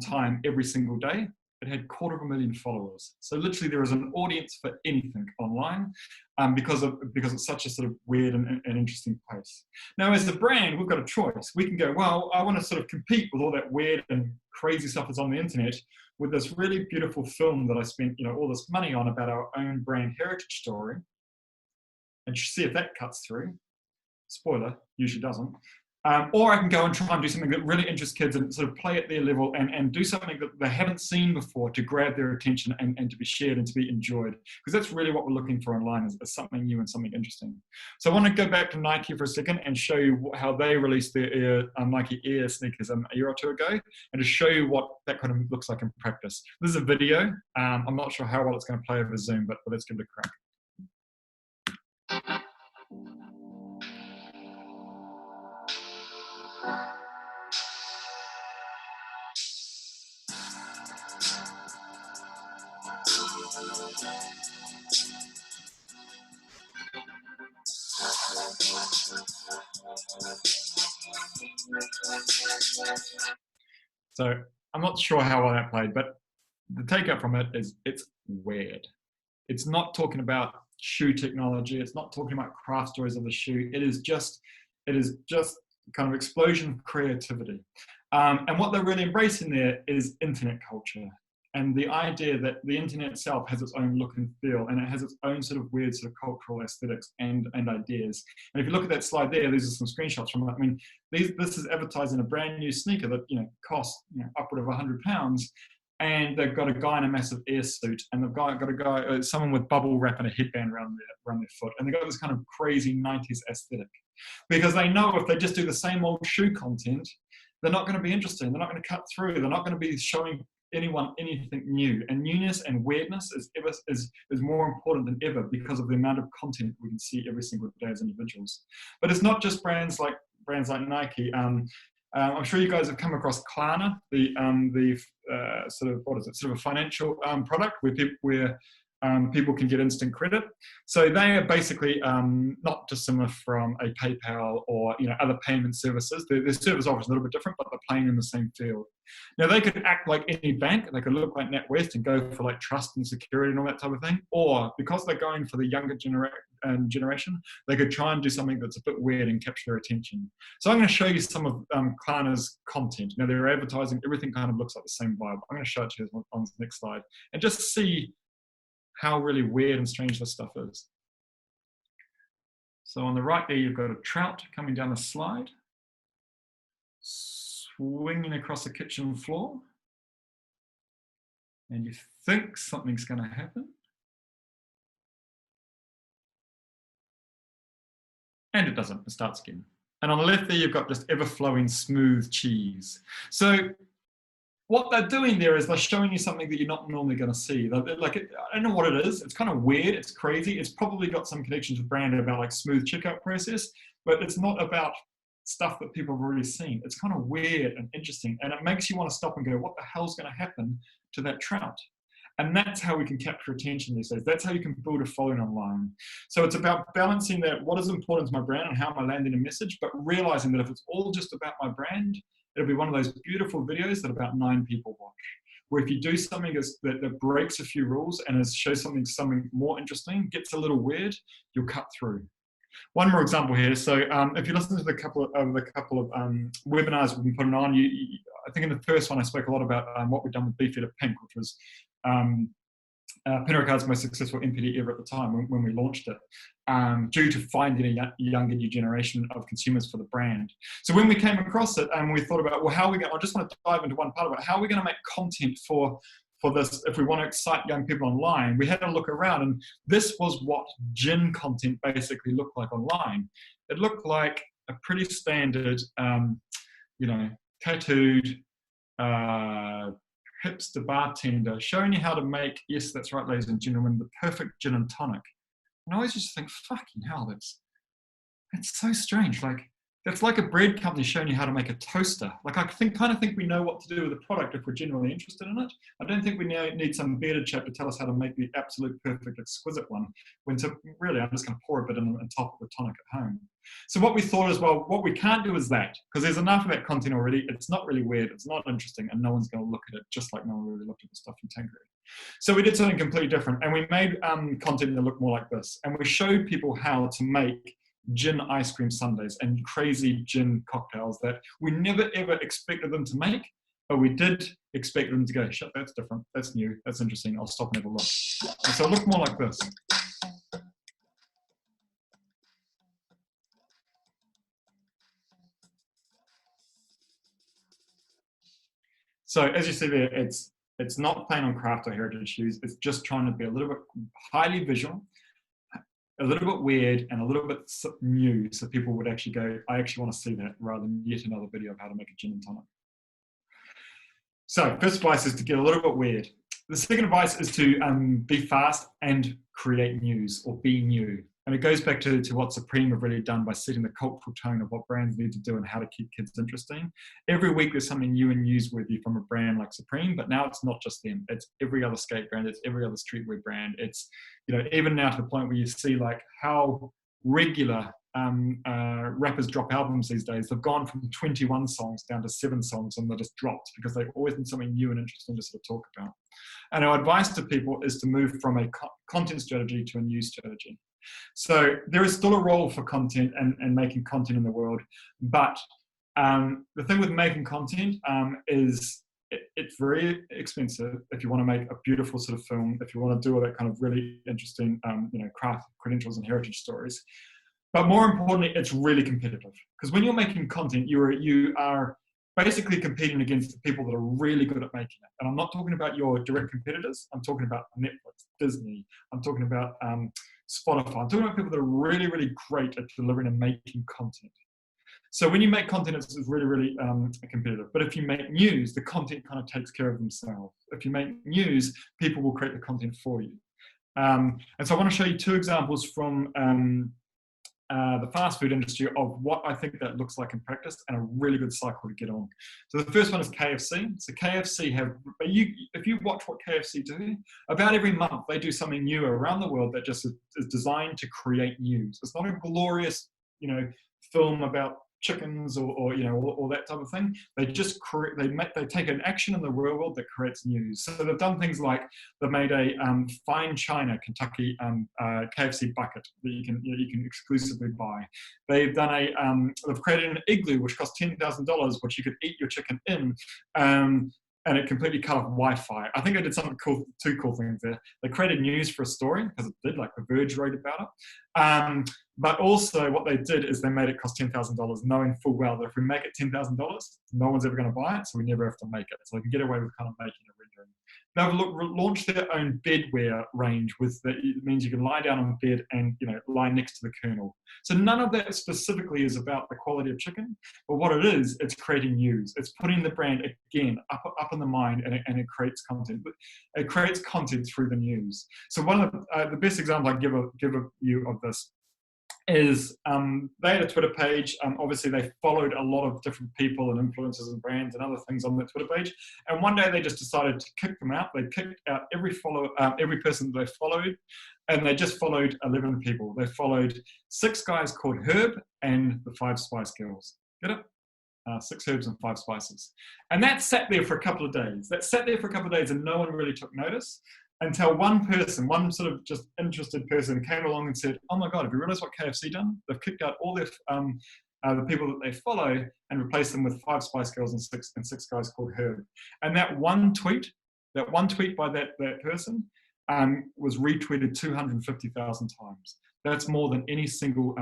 time every single day. It had 250,000 followers. So literally there is an audience for anything online because it's such a sort of weird and interesting place. Now, as the brand, we've got a choice. We can go, well, I want to sort of compete with all that weird and crazy stuff that's on the internet with this really beautiful film that I spent, all this money on about our own brand heritage story, and see if that cuts through. Spoiler, usually doesn't. Or I can go and try and do something that really interests kids and sort of play at their level and do something that they haven't seen before to grab their attention and to be shared and to be enjoyed. Because that's really what we're looking for online is something new and something interesting. So I want to go back to Nike for a second and show you how they released their Nike Air sneakers a year or 2 ago, and to show you what that kind of looks like in practice. This is a video. I'm not sure how well it's going to play over Zoom, but let's give it a crack. So I'm not sure how well that played, but the takeout from it is it's weird. It's not talking about shoe technology. It's not talking about craft stories of the shoe. It is just kind of explosion of creativity. And what they're really embracing there is internet culture and the idea that the internet itself has its own look and feel, and it has its own sort of weird sort of cultural aesthetics and ideas. And if you look at that slide there, these are some screenshots from it. I mean, this is advertising a brand new sneaker that costs upward of £100. And they've got a guy in a massive air suit, and they've got a guy, someone with bubble wrap and a headband around their foot, and they've got this kind of crazy 90s aesthetic. Because they know if they just do the same old shoe content, they're not going to be interesting. They're not going to cut through. They're not going to be showing anyone anything new. And newness and weirdness is more important than ever because of the amount of content we can see every single day as individuals. But it's not just brands like Nike. I'm sure you guys have come across Klarna, the sort of a financial product where people can get instant credit. So they are basically not dissimilar from a PayPal or other payment services. Their service offers a little bit different, but they're playing in the same field. Now they could act like any bank. They could look like NatWest and go for like trust and security and all that type of thing. Or because they're going for the younger generation, they could try and do something that's a bit weird and capture their attention. So I'm going to show you some of Klarna's content. Now they're advertising, everything kind of looks like the same vibe. I'm going to show it to you on the next slide and just see how really weird and strange this stuff is. So on the right there, you've got a trout coming down the slide, swinging across the kitchen floor, and you think something's going to happen. And it doesn't, it starts again. And on the left there, you've got just ever-flowing smooth cheese. So what they're doing there is they're showing you something that you're not normally going to see. I don't know what it is. It's kind of weird. It's crazy. It's probably got some connections with brand about like smooth checkout process, but it's not about stuff that people have already seen. It's kind of weird and interesting, and it makes you want to stop and go, what the hell's going to happen to that trout? And that's how we can capture attention these days. That's how you can build a following online. So it's about balancing that, what is important to my brand and how am I landing a message, but realizing that if it's all just about my brand, it'll be one of those beautiful videos that about 9 people watch. Where if you do something that breaks a few rules and shows something more interesting, gets a little weird, you'll cut through. One more example here. So if you listen to the couple of webinars we've been putting on, I think in the first one I spoke a lot about what we've done with Beefeater Pink, which was Pernod Ricard's most successful NPD ever at the time when we launched it, due to finding a younger new generation of consumers for the brand. So when we came across it, we thought about, well, how are we going? I just want to dive into one part of it. How are we going to make content for this if we want to excite young people online? We had to look around, and this was what gin content basically looked like online. It looked like a pretty standard, tattooed hipster bartender showing you how to make, yes, that's right, ladies and gentlemen, the perfect gin and tonic. And I always just think, fucking hell, that's so strange. Like, that's like a bread company showing you how to make a toaster. Like, I kind of think we know what to do with the product if we're genuinely interested in it. I don't think we need some bearded chap to tell us how to make the absolute perfect, exquisite one. Really, I'm just going to pour a bit in and top it with tonic at home. So what we thought is, well, what we can't do is that, because there's enough of that content already. It's not really weird. It's not interesting, and no one's going to look at it just like no one really looked at the stuff in Tanqueray. So we did something completely different, and we made content that looked more like this. And we showed people how to make gin ice cream sundaes and crazy gin cocktails that we never ever expected them to make, but we did expect them to go, shit, that's different, that's new, that's interesting, I'll stop and have a look. And so it looked more like this. So as you see there, it's not playing on craft or heritage shoes, it's just trying to be a little bit highly visual, a little bit weird, and a little bit new, so people would actually go, I actually want to see that, rather than yet another video of how to make a gin and tonic. So first advice is to get a little bit weird. The second advice is to be fast and create news, or be new. And it goes back to what Supreme have really done by setting the cultural tone of what brands need to do and how to keep kids interesting. Every week there's something new and newsworthy from a brand like Supreme, but now it's not just them. It's every other skate brand. It's every other streetwear brand. It's, even now to the point where you see like how regular rappers drop albums these days, they've gone from 21 songs down to 7 songs, and they're just dropped because they always need something new and interesting to sort of talk about. And our advice to people is to move from a content strategy to a news strategy. So there is still a role for content and making content in the world, but the thing with making content is it's very expensive if you want to make a beautiful sort of film, if you want to do all that kind of really interesting, craft, credentials, and heritage stories. But more importantly, it's really competitive, because when you're making content, you are basically competing against the people that are really good at making it. And I'm not talking about your direct competitors. I'm talking about Netflix, Disney. I'm talking about Spotify. I'm talking about people that are really, really great at delivering and making content. So when you make content, it's really, really competitive. But if you make news, the content kind of takes care of themselves. If you make news, people will create the content for you. And so I want to show you 2 examples from the fast food industry of what I think that looks like in practice, and a really good cycle to get on. So the first one is KFC. So KFC if you watch what KFC do, about every month they do something new around the world that just is designed to create news. It's not a glorious, film about chickens or all that type of thing. They just they take an action in the real world that creates news. So they've done things like they've made a fine china Kentucky KFC bucket that you can exclusively buy. They've done they've created an igloo which costs $10,000, which you could eat your chicken in. And it completely cut off Wi-Fi. I think they did something cool, 2 cool things there. They created news for a story, because it did, like The Verge wrote about it. But also what they did is they made it cost $10,000, knowing full well that if we make it $10,000, no one's ever going to buy it, so we never have to make it. So they can get away with kind of making a rendering. They've launched their own bedware range. It means you can lie down on the bed and lie next to the kernel. So none of that specifically is about the quality of chicken, but what it is, it's creating news. It's putting the brand again up in the mind, and it creates content. But it creates content through the news. So one of the best example I give you of this is they had a Twitter page. Obviously, they followed a lot of different people and influencers and brands and other things on their Twitter page. And one day they just decided to kick them out. They kicked out every person that they followed, and they just followed 11 people. They followed 6 guys called Herb and the 5 Spice Girls. Get it? 6 herbs and 5 spices. And that sat there for a couple of days. And no one really took notice, until one person, one sort of just interested person came along and said, oh my God, have you realized what KFC done? They've kicked out all their, the people that they follow and replaced them with 5 Spice Girls and six guys called Herb. And that one tweet by that person was retweeted 250,000 times. That's more than any single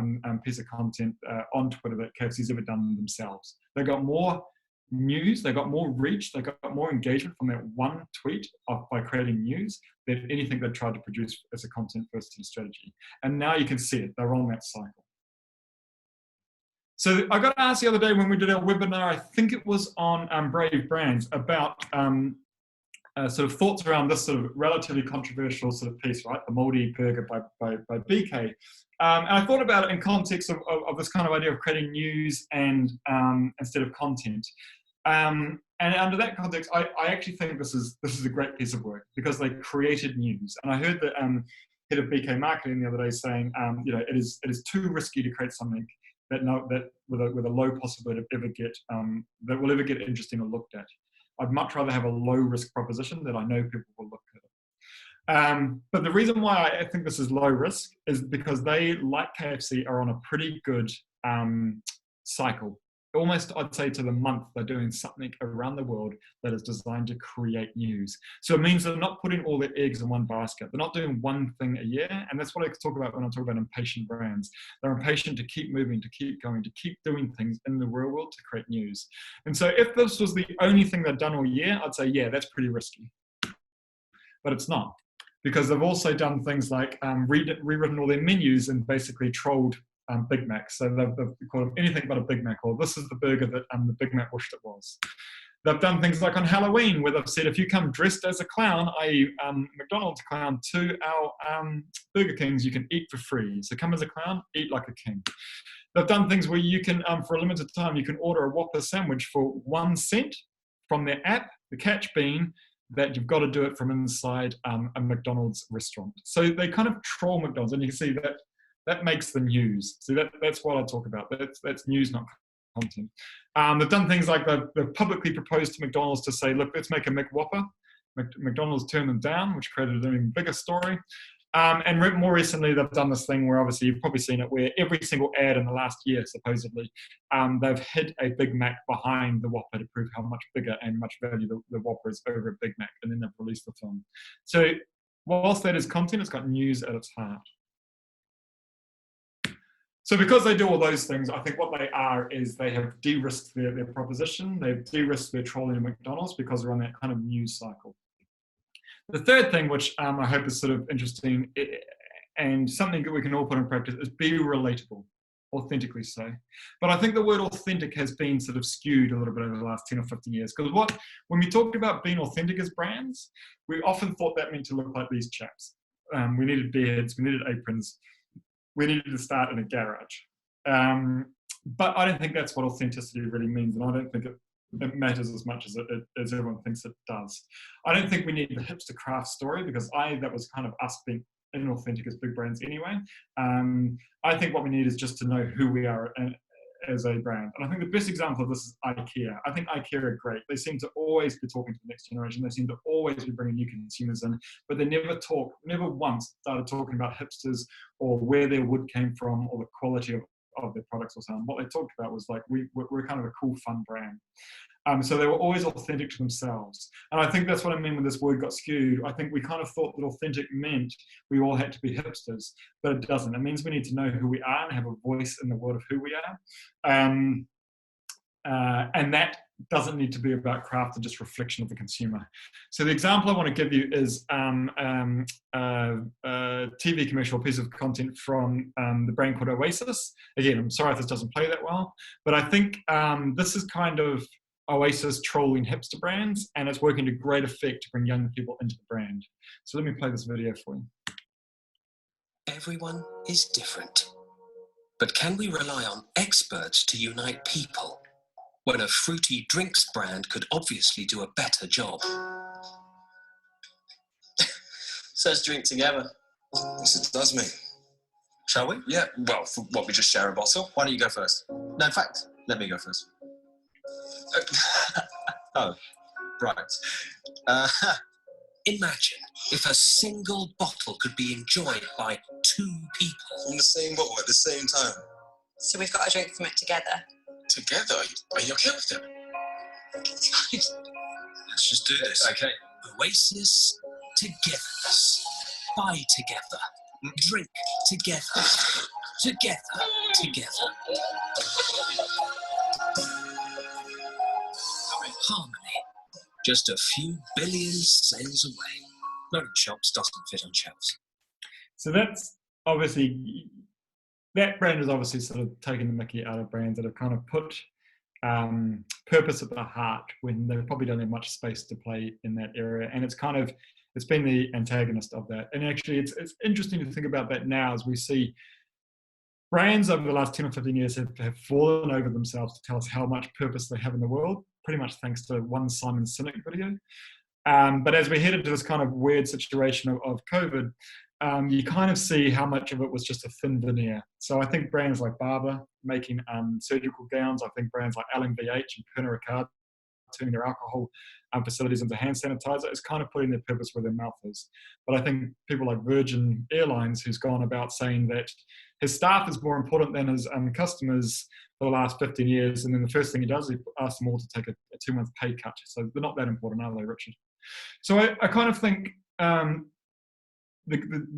piece of content on Twitter that KFC's ever done themselves. They got more news, they got more reach, they got more engagement from that one tweet by creating news than anything they tried to produce as a content first strategy. And now you can see it, they're on that cycle. So I got asked the other day when we did our webinar, I think it was on Brave Brands, about sort of thoughts around this sort of relatively controversial sort of piece, right? The moldy burger by BK. And I thought about it in context of this kind of idea of creating news and instead of content. And under that context, I actually think this is a great piece of work, because they created news. And I heard the head of BK marketing the other day saying, it is too risky to create something that with a low possibility of that will ever get interesting or looked at. I'd much rather have a low risk proposition that I know people will look at. But the reason why I think this is low risk is because they, like KFC, are on a pretty good cycle. Almost, I'd say, to the month, they're doing something around the world that is designed to create news. So it means they're not putting all their eggs in one basket. They're not doing one thing a year. And that's what I talk about when I talk about impatient brands. They're impatient to keep moving, to keep going, to keep doing things in the real world to create news. And so if this was the only thing they've done all year, I'd say, yeah, that's pretty risky. But it's not, because they've also done things like rewritten all their menus and basically trolled Big Macs. So they've called them anything but a Big Mac, or this is the burger that the Big Mac wished it was. They've done things like on Halloween, where they've said, if you come dressed as a clown, i.e. McDonald's clown, to our Burger Kings, you can eat for free. So come as a clown, eat like a king. They've done things where you can, for a limited time, you can order a Whopper sandwich for 1 cent from their app, the catch being that you've got to do it from inside a McDonald's restaurant. So they kind of troll McDonald's, and you can see that that makes the news. So that's what I talk about. That's news, not content. They've done things like they've publicly proposed to McDonald's to say, look, let's make a McWhopper. McDonald's turned them down, which created an even bigger story. And more recently, they've done this thing where obviously you've probably seen it, where every single ad in the last year, supposedly, they've hid a Big Mac behind the Whopper to prove how much bigger and much value the Whopper is over a Big Mac, and then they've released the film. So whilst that is content, it's got news at its heart. So because they do all those things, I think what they are is they have de-risked their proposition. They've de-risked their trolling of McDonald's because they're on that kind of news cycle. The third thing, which I hope is sort of interesting and something that we can all put in practice, is be relatable, authentically so. But I think the word authentic has been sort of skewed a little bit over the last 10 or 15 years. Because when we talked about being authentic as brands, we often thought that meant to look like these chaps. We needed beards, we needed aprons, we needed to start in a garage. But I don't think that's what authenticity really means, and I don't think it matters as much as everyone thinks it does. I don't think we need the hipster craft story, because that was kind of us being inauthentic as big brands anyway. I think what we need is just to know who we are as a brand. And I think the best example of this is IKEA. I think IKEA are great. They seem to always be talking to the next generation. They seem to always be bringing new consumers in, but they never once started talking about hipsters or where their wood came from or the quality of their products or something. What they talked about was like, we're kind of a cool, fun brand. So they were always authentic to themselves. And I think that's what I mean when this word got skewed. I think we kind of thought that authentic meant we all had to be hipsters, but it doesn't. It means we need to know who we are and have a voice in the world of who we are. And that doesn't need to be about craft and just reflection of the consumer. So the example I want to give you is a TV commercial piece of content from the brand called Oasis. Again, I'm sorry if this doesn't play that well, but I think this is kind of Oasis trolling hipster brands, and it's working to great effect to bring young people into the brand. So let me play this video for you. Everyone is different, but can we rely on experts to unite people when a fruity drinks brand could obviously do a better job? Says drink together. Yes, it does, mate. Shall we? Yeah, well, for what, we just share a bottle? Why don't you go first? No, in fact, let me go first. Oh, right. Imagine if a single bottle could be enjoyed by two people. From the same bottle at the same time. So we've got to drink from it together. Together? Are you okay with them? Let's just do this. Okay. Oasis, togetherness. Buy together. Drink together. Together. Harmony. Just a few billion sales away. Not in shops, doesn't fit on shelves. So that's obviously, that brand is obviously sort of taken the mickey out of brands that have kind of put purpose at the heart when they probably don't have much space to play in that area. And it's been the antagonist of that. And actually it's interesting to think about that now as we see brands over the last 10 or 15 years have fallen over themselves to tell us how much purpose they have in the world, pretty much thanks to one Simon Sinek video. But as we head into this kind of weird situation of COVID, you kind of see how much of it was just a thin veneer. So I think brands like Barber making surgical gowns, I think brands like LMVH and Pernod Ricard turning their alcohol facilities into hand sanitizer is kind of putting their purpose where their mouth is. But I think people like Virgin Airlines, who's gone about saying that his staff is more important than his customers for the last 15 years, and then the first thing he does is he asks them all to take a 2-month pay cut. So they're not that important, are they, Richard? So I kind of think the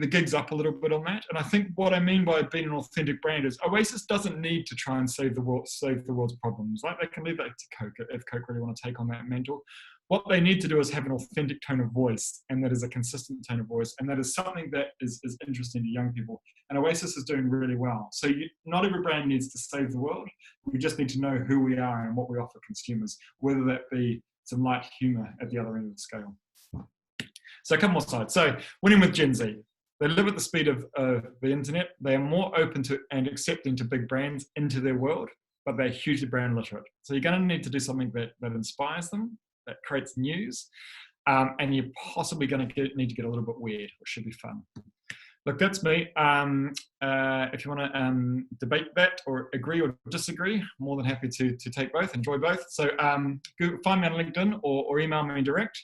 gig's up a little bit on that. And I think what I mean by being an authentic brand is Oasis doesn't need to try and save the world's problems. Like, they can leave that to Coke if Coke really want to take on that mantle. What they need to do is have an authentic tone of voice, and that is a consistent tone of voice, and that is something that is interesting to young people. And Oasis is doing really well. So not every brand needs to save the world. We just need to know who we are and what we offer consumers, whether that be some light humour at the other end of the scale. So a couple more slides. So winning with Gen Z. They live at the speed of the internet. They are more open to and accepting to big brands into their world, but they're hugely brand literate. So you're going to need to do something that inspires them, that creates news, and you're possibly going to need to get a little bit weird, which should be fun. Look, that's me. If you want to debate that or agree or disagree, I'm more than happy to take both, enjoy both. So find me on LinkedIn or email me direct.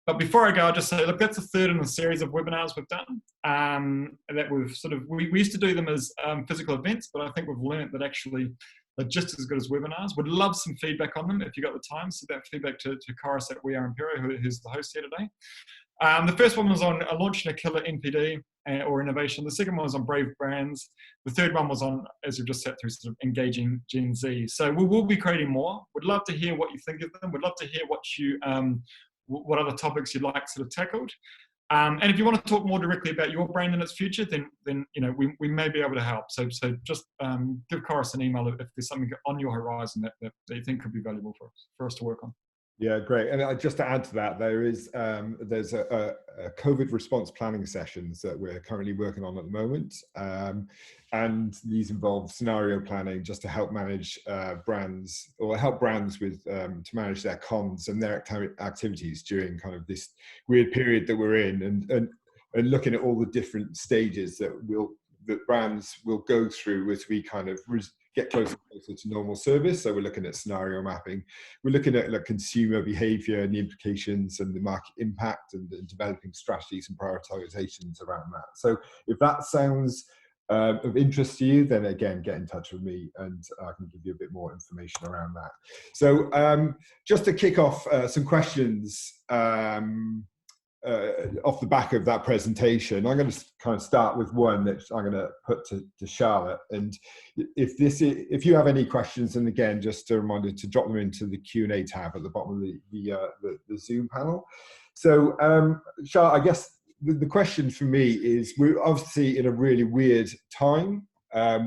But before I go, I'll just say, look, that's the third in the series of webinars we've done. That we've we used to do them as physical events, but I think we've learned that actually they're just as good as webinars. Would love some feedback on them if you got the time. So that feedback to Coris at We Are Impero, who's the host here today. The first one was on launching a killer NPD or innovation. The second one was on brave brands. The third one was on, as we've just sat through, sort of engaging Gen Z. So we will be creating more. Would love to hear what you think of them. Would love to hear what other topics you'd like sort of tackled. And if you want to talk more directly about your brand and its future, then we may be able to help. So just give Coris an email if there's something on your horizon that you think could be valuable for us to work on. Yeah, great. And just to add to that, there's a COVID response planning sessions that we're currently working on at the moment. And these involve scenario planning just to help manage brands, or help brands with to manage their cons and their activities during kind of this weird period that we're in, and looking at all the different stages that brands will go through as we kind of get closer and closer to normal service. So we're looking at scenario mapping. We're looking at like consumer behavior and the implications and the market impact, and developing strategies and prioritizations around that. So if that sounds of interest to you, then again, get in touch with me and I can give you a bit more information around that. So just to kick off some questions off the back of that presentation, I'm going to kind of start with one that I'm going to put to Charlotte. And if you have any questions, and again, just a reminder to drop them into the Q&A tab at the bottom of the Zoom panel. So Charlotte, I guess the question for me is, we're obviously in a really weird time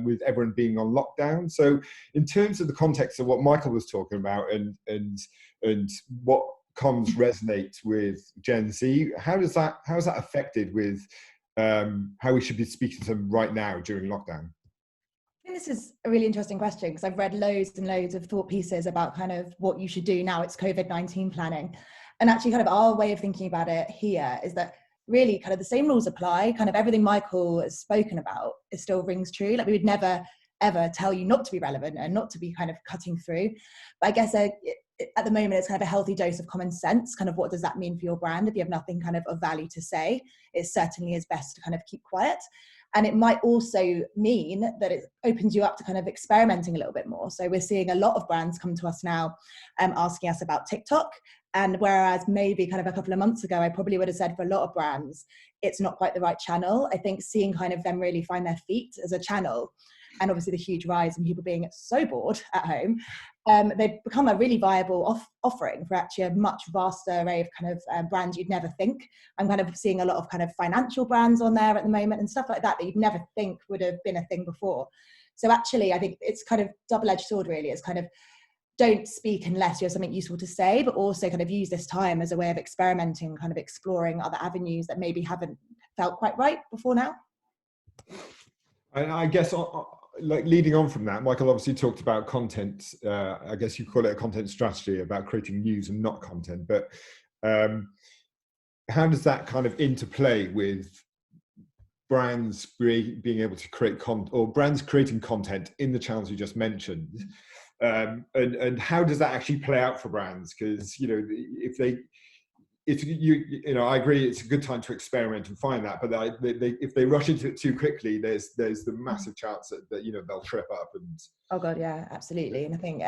with everyone being on lockdown. So in terms of the context of what Michael was talking about and what comms resonate with Gen Z, how is that affected with how we should be speaking to them right now during lockdown? I think this is a really interesting question, because I've read loads and loads of thought pieces about kind of what you should do now it's COVID-19 planning. And actually kind of our way of thinking about it here is that really kind of the same rules apply. Kind of everything Michael has spoken about, it still rings true. Like, we would never ever tell you not to be relevant and not to be kind of cutting through. But I guess at the moment, it's kind of a healthy dose of common sense. Kind of, what does that mean for your brand? If you have nothing kind of value to say, it certainly is best to kind of keep quiet. And it might also mean that it opens you up to kind of experimenting a little bit more. So we're seeing a lot of brands come to us now asking us about TikTok. And whereas maybe kind of a couple of months ago, I probably would have said for a lot of brands, it's not quite the right channel. I think seeing kind of them really find their feet as a channel, and obviously the huge rise in people being so bored at home, they've become a really viable offering for actually a much vaster array of kind of brands you'd never think. I'm kind of seeing a lot of kind of financial brands on there at the moment and stuff like that you'd never think would have been a thing before. So actually, I think it's kind of double-edged sword, really. It's kind of, don't speak unless you have something useful to say, but also kind of use this time as a way of experimenting, kind of exploring other avenues that maybe haven't felt quite right before now. And I guess, like, leading on from that, Michael obviously talked about content. I guess you call it a content strategy, about creating news and not content. But how does that kind of interplay with brands being able to create content, or brands creating content in the channels you just mentioned? And how does that actually play out for brands? Because, you know, I agree, it's a good time to experiment and find that, but if they rush into it too quickly, there's the massive chance that they'll trip up. And oh god, yeah, absolutely. And I think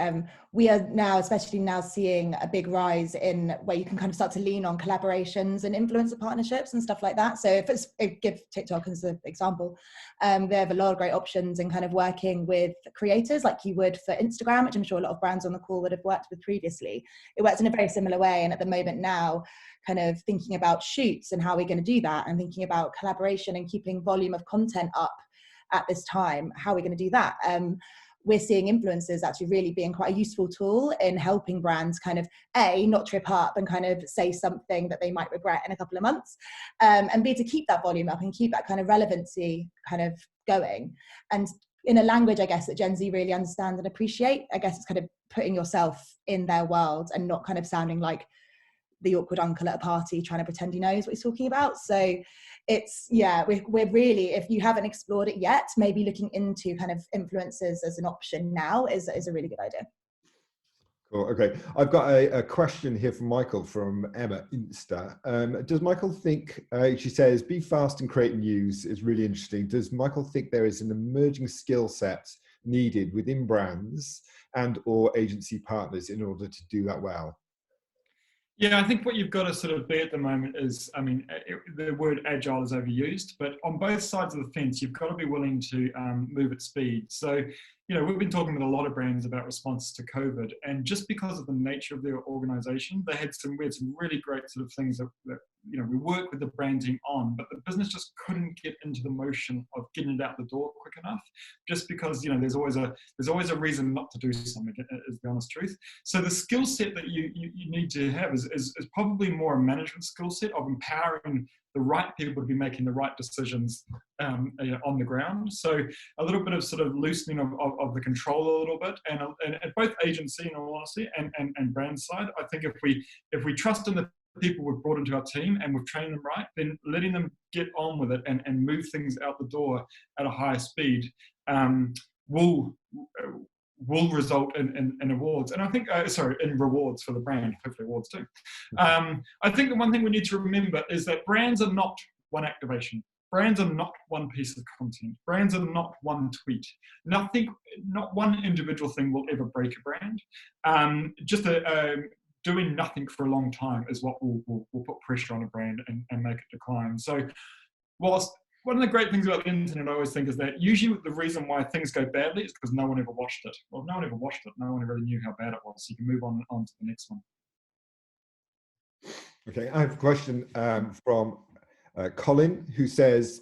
we are now, especially now, seeing a big rise in where you can kind of start to lean on collaborations and influencer partnerships and stuff like that. So give TikTok as an example, they have a lot of great options in kind of working with creators like you would for Instagram, which I'm sure a lot of brands on the call would have worked with previously. It works in a very similar way, and at the moment now, kind of thinking about shoots and how we're going to do that, and thinking about collaboration and keeping volume of content up at this time, how we're going to do that. We're seeing influencers actually really being quite a useful tool in helping brands kind of not trip up and kind of say something that they might regret in a couple of months, and B, to keep that volume up and keep that kind of relevancy kind of going. And in a language, I guess, that Gen Z really understand and appreciate, I guess it's kind of putting yourself in their world and not kind of sounding like the awkward uncle at a party trying to pretend he knows what he's talking about. So it's, yeah, we're really, if you haven't explored it yet, maybe looking into kind of influencers as an option now is a really good idea. Cool. Okay, I've got a question here from Michael from Emma Insta. Does Michael think, she says, be fast and create news is really interesting. Does Michael think there is an emerging skill set needed within brands and or agency partners in order to do that well? Yeah, I think what you've got to sort of be at the moment is, I mean, the word agile is overused, but on both sides of the fence, you've got to be willing to move at speed. So, you know, we've been talking with a lot of brands about responses to COVID, and just because of the nature of their organization, we had some really great sort of things that you know, we work with the brand team on, but the business just couldn't get into the motion of getting it out the door quick enough, just because, you know, there's always a reason not to do something, is the honest truth. So the skill set that you need to have is probably more a management skill set of empowering the right people to be making the right decisions on the ground. So a little bit of sort of loosening of the control a little bit, and at both agency, in all honesty, and brand side. I think if we trust in the people we've brought into our team and we've trained them right, then letting them get on with it and move things out the door at a higher speed will result in awards. And I think, in rewards for the brand, hopefully awards too. I think the one thing we need to remember is that brands are not one activation. Brands are not one piece of content. Brands are not one tweet. Not one individual thing will ever break a brand. Doing nothing for a long time is what will put pressure on a brand and make it decline. So whilst one of the great things about the internet, I always think, is that usually the reason why things go badly is because no one ever watched it. Well, if no one ever watched it, no one really knew how bad it was. So you can move on to the next one. Okay, I have a question from Colin, who says,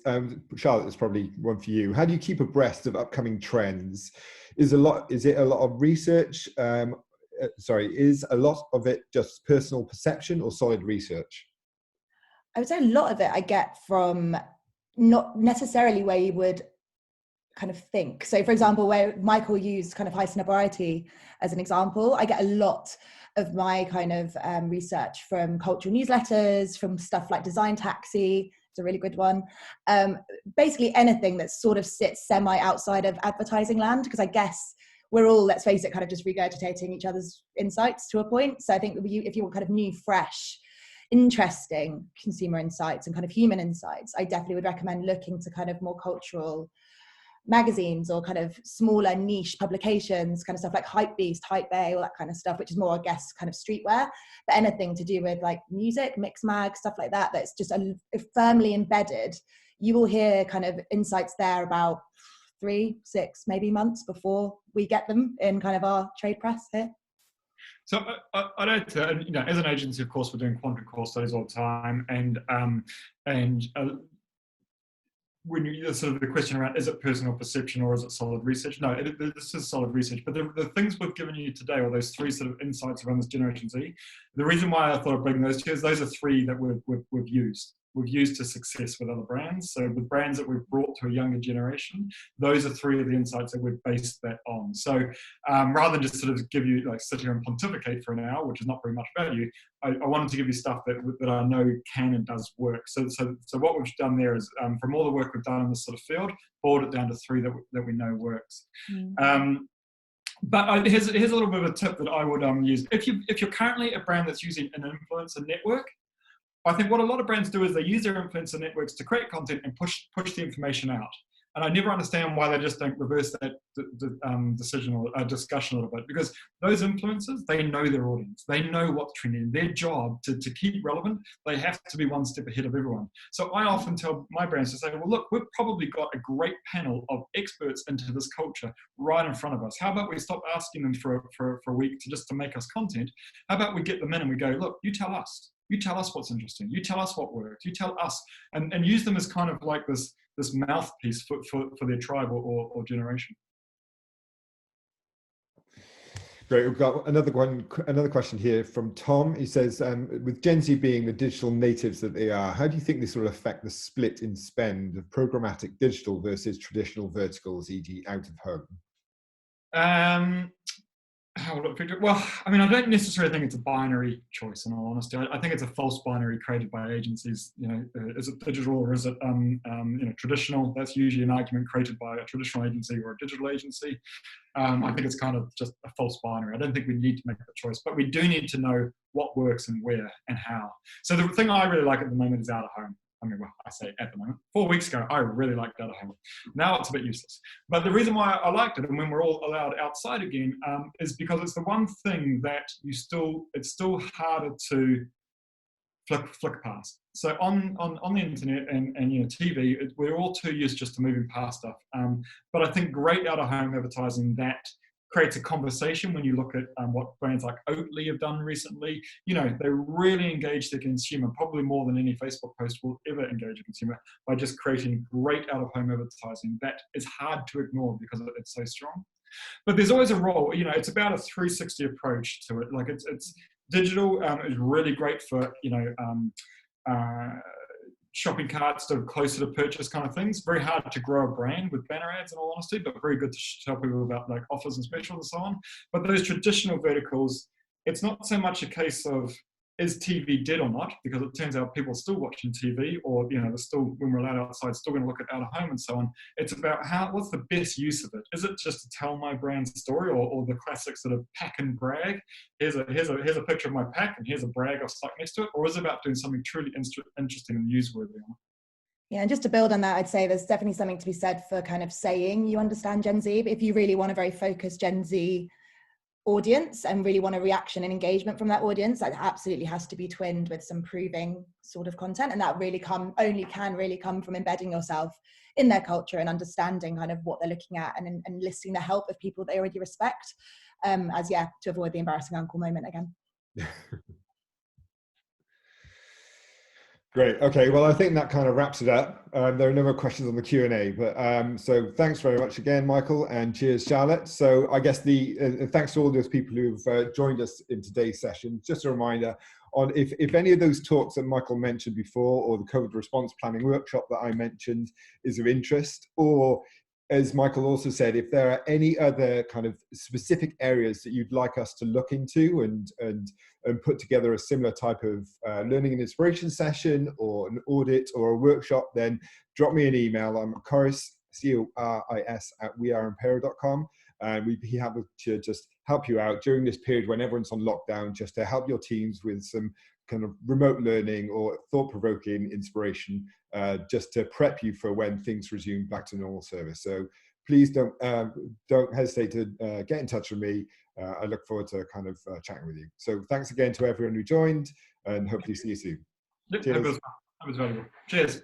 Charlotte, it's probably one for you. How do you keep abreast of upcoming trends? Is it a lot of research? Is a lot of it just personal perception or solid research? I would say a lot of it I get from not necessarily where you would kind of think. So for example, where Michael used kind of high sobriety as an example, I get a lot of my kind of research from cultural newsletters, from stuff like Design Taxi. It's a really good one. Basically anything that sort of sits semi outside of advertising land, because I guess we're all, let's face it, kind of just regurgitating each other's insights to a point. So I think if you want kind of new, fresh, interesting consumer insights and kind of human insights, I definitely would recommend looking to kind of more cultural magazines or kind of smaller niche publications, kind of stuff like Hypebeast, Hypebae, all that kind of stuff, which is more, I guess, kind of streetwear. But anything to do with like music, mix mag, stuff like that, that's just firmly embedded, you will hear kind of insights there about 3, 6, maybe months before we get them in kind of our trade press here. So I'd add to, you know, as an agency, of course, we're doing quantum core studies all the time, and when you sort of the question around, is it personal perception or is it solid research? No, this is solid research. But the things we've given you today, or those 3 sort of insights around this Generation Z, the reason why I thought of bringing those to is those are 3 that we've used. We've used to success with other brands. So with brands that we've brought to a younger generation, those are 3 of the insights that we've based that on. So rather than just sort of give you, like, sit here and pontificate for an hour, which is not very much value, I wanted to give you stuff that I know can and does work. So what we've done there is, from all the work we've done in this sort of field, boiled it down to 3 that we know works. But here's a little bit of a tip that I would use. If you're currently a brand that's using an influencer network, I think what a lot of brands do is they use their influencer networks to create content and push the information out. And I never understand why they just don't reverse that decision or discussion a little bit, because those influencers, they know their audience. They know what's trending. Their job to keep relevant, they have to be one step ahead of everyone. So I often tell my brands to say, well, look, we've probably got a great panel of experts into this culture right in front of us. How about we stop asking them for a week to make us content? How about we get them in and we go, look, you tell us. You tell us what's interesting. You tell us what works. You tell us, and use them as kind of like this mouthpiece for their tribe or generation. Great. We've got another question here from Tom. He says, with Gen Z being the digital natives that they are, how do you think this will affect the split in spend of programmatic digital versus traditional verticals, e.g. out of home? How will it affect it? Well, I mean, I don't necessarily think it's a binary choice. In all honesty, I think it's a false binary created by agencies. Is it digital or is it traditional? That's usually an argument created by a traditional agency or a digital agency. I think it's kind of just a false binary. I don't think we need to make the choice, but we do need to know what works and where and how. So the thing I really like at the moment is out of home. I mean, well, I say at the moment. 4 weeks ago, I really liked out of home. Now it's a bit useless. But the reason why I liked it, and when we're all allowed outside again, is because it's the one thing that it's still harder to flick past. So on the internet and TV, we're all too used just to moving past stuff. But I think great out of home advertising that creates a conversation. When you look at what brands like Oatly have done recently, they really engage the consumer, probably more than any Facebook post will ever engage a consumer, by just creating great out of home advertising that is hard to ignore because it's so strong. But there's always a role. It's about a 360 approach to it. Like it's digital is really great for shopping carts to closer to purchase kind of things. Very hard to grow a brand with banner ads, in all honesty, but very good to tell people about like offers and specials and so on. But those traditional verticals, it's not so much a case of is TV dead or not, because it turns out people are still watching TV, or they're still, when we're allowed outside, still going to look at out of home and so on. It's about what's the best use of it. Is it just to tell my brand story, or the classic sort of pack and brag? Here's a picture of my pack, and here's a brag I've stuck next to it. Or is it about doing something truly interesting and newsworthy on it? Yeah, and just to build on that, I'd say there's definitely something to be said for kind of saying you understand Gen Z. But if you really want a very focused Gen Z audience and really want a reaction and engagement from that audience, that absolutely has to be twinned with some proving sort of content, and that really can really come from embedding yourself in their culture and understanding kind of what they're looking at, and enlisting the help of people they already respect, to avoid the embarrassing uncle moment again. Great. Okay. Well, I think that kind of wraps it up. There are no more questions on the Q&A, but so thanks very much again, Michael, and cheers, Charlotte. So I guess thanks to all those people who've joined us in today's session. Just a reminder on if any of those talks that Michael mentioned before, or the COVID response planning workshop that I mentioned is of interest, or as Michael also said, if there are any other kind of specific areas that you'd like us to look into and put together a similar type of learning and inspiration session, or an audit, or a workshop, then drop me an email. I'm Coris, CORIS @weareimpero.com, and we'd be happy to just help you out during this period when everyone's on lockdown, just to help your teams with some kind of remote learning or thought-provoking inspiration, just to prep you for when things resume back to normal service. So please don't hesitate to get in touch with me. I look forward to kind of chatting with you. So thanks again to everyone who joined, and hopefully see you soon. Yep, that was valuable. Cheers.